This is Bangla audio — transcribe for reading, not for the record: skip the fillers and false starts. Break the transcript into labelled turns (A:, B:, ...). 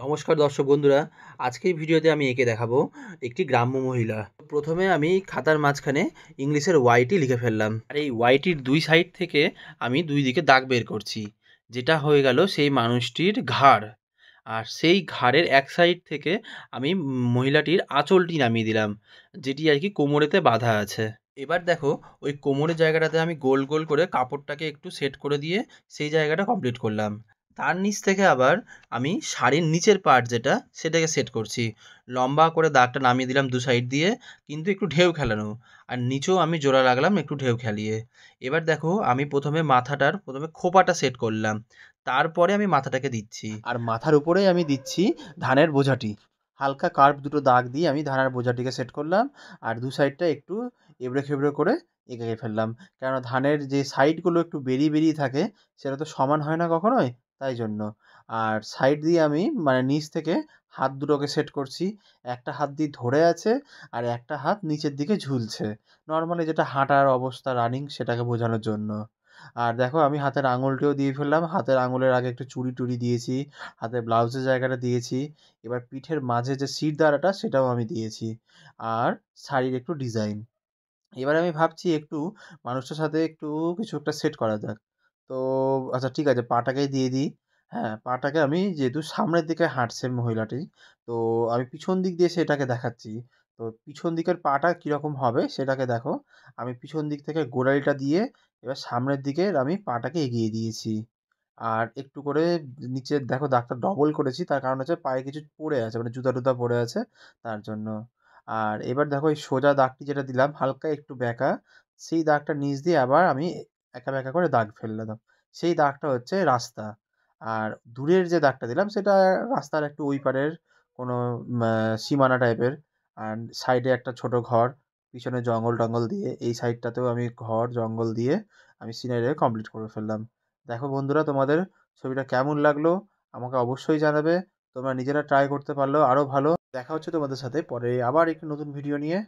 A: নমস্কার দর্শক বন্ধুরা, আজকের ভিডিওতে আমি এঁকে দেখাবো একটি গ্রাম্য মহিলা। প্রথমে আমি খাতার মাঝখানে ইংলিশের ওয়াইটি লিখে ফেললাম, আর এই ওয়াইটির দুই সাইড থেকে আমি দুই দিকে দাগ বের করছি, যেটা হয়ে গেল সেই মানুষটির ঘাড়। আর সেই ঘাড়ের এক সাইড থেকে আমি মহিলাটির আঁচলটি নামিয়ে দিলাম, যেটি আর কি কোমরেতে বাঁধা আছে। এবার দেখো, ওই কোমরের জায়গাটাতে আমি গোল গোল করে কাপড়টাকে একটু সেট করে দিয়ে সেই জায়গাটা কমপ্লিট করলাম। তার নিচ থেকে আবার আমি শাড়ির নিচের পার্ট যেটা সেটাকে সেট করছি। লম্বা করে দাগটা নামিয়ে দিলাম দু সাইড দিয়ে, কিন্তু একটু ঢেউ খেলানো। আর নিচেও আমি জোড়া লাগলাম একটু ঢেউ খেলিয়ে। এবার দেখো, আমি প্রথমে খোপাটা সেট করলাম, তারপরে আমি মাথাটাকে দিচ্ছি। আর মাথার উপরেই আমি দিচ্ছি ধানের বোঝাটি। হালকা কার্ভ দুটো দাগ দিয়ে আমি ধানের বোঝাটিকে সেট করলাম, আর দু সাইডটা একটু এবড়ো খেবড়ো করে এঁকে ফেললাম। কেননা ধানের যে সাইডগুলো একটু বেরিয়ে বেরিয়ে থাকে, সেটা তো সমান হয় না কখনোই, তাই জন্য। আর সাইড দিয়ে আমি মানে নিচ থেকে হাত দুটোকে সেট করছি। একটা হাত দিয়ে ধরে আছে, আর একটা হাত নিচের দিকে ঝুলছে। নর্মালি যেটা হাঁটার অবস্থা রানিং, সেটাকে বোঝানোর জন্য। আর দেখো, আমি হাতের আঙুলটিও দিয়ে ফেললাম। হাতের আঙুলের আগে একটু চুড়ি টুড়ি দিয়েছি, হাতের ব্লাউজের জায়গাটা দিয়েছি। এবার পিঠের মাঝে যে শিরদাঁড়াটা সেটাও আমি দিয়েছি, আর শাড়ির একটু ডিজাইন। এবার আমি ভাবছি একটু মানুষটার সাথে একটু কিছু একটা সেট করা যাক। তো আচ্ছা, ঠিক আছে, পাটাকেই দিয়ে দিই। হ্যাঁ, পাটাকে আমি যেহেতু সামনের দিকে হাঁটছে মহিলাটি, তো আমি পিছন দিক দিয়ে সেটাকে দেখাচ্ছি। তো পিছন দিকের পাটা কীরকম হবে সেটাকে দেখো। আমি পিছন দিক থেকে গোড়ালিটা দিয়ে এবার সামনের দিকে আমি পাটাকে এগিয়ে দিয়েছি। আর একটু করে নিচের দেখো দাগটা ডবল করেছি, তার কারণ হচ্ছে পায়ে কিছু পড়ে আছে, মানে জুতা টুতা পড়ে আছে, তার জন্য। আর এবার দেখো, এই সোজা দাগটি যেটা দিলাম হালকা একটু বেঁকা, সেই দাগটা নিচ দিয়ে আবার আমি একা বেঁকা করে দাগ ফেললাম। সেই দাগটা হচ্ছে রাস্তা। আর দূরের যে দাগটা দিলাম সেটা রাস্তার একটু ওই পারের কোনো সীমানা টাইপের। আর সাইডে একটা ছোট ঘর, পিছনে জঙ্গল টঙ্গল দিয়ে এই সাইডটাতেও আমি ঘর জঙ্গল দিয়ে আমি সিনারি কমপ্লিট করে ফেললাম। দেখো বন্ধুরা, তোমাদের ছবিটা কেমন লাগলো আমাকে অবশ্যই জানাবে। তোমরা নিজেরা ট্রাই করতে পারলেও আরও ভালো। দেখা হচ্ছে তোমাদের সাথে পরে আবার একটি নতুন ভিডিও নিয়ে।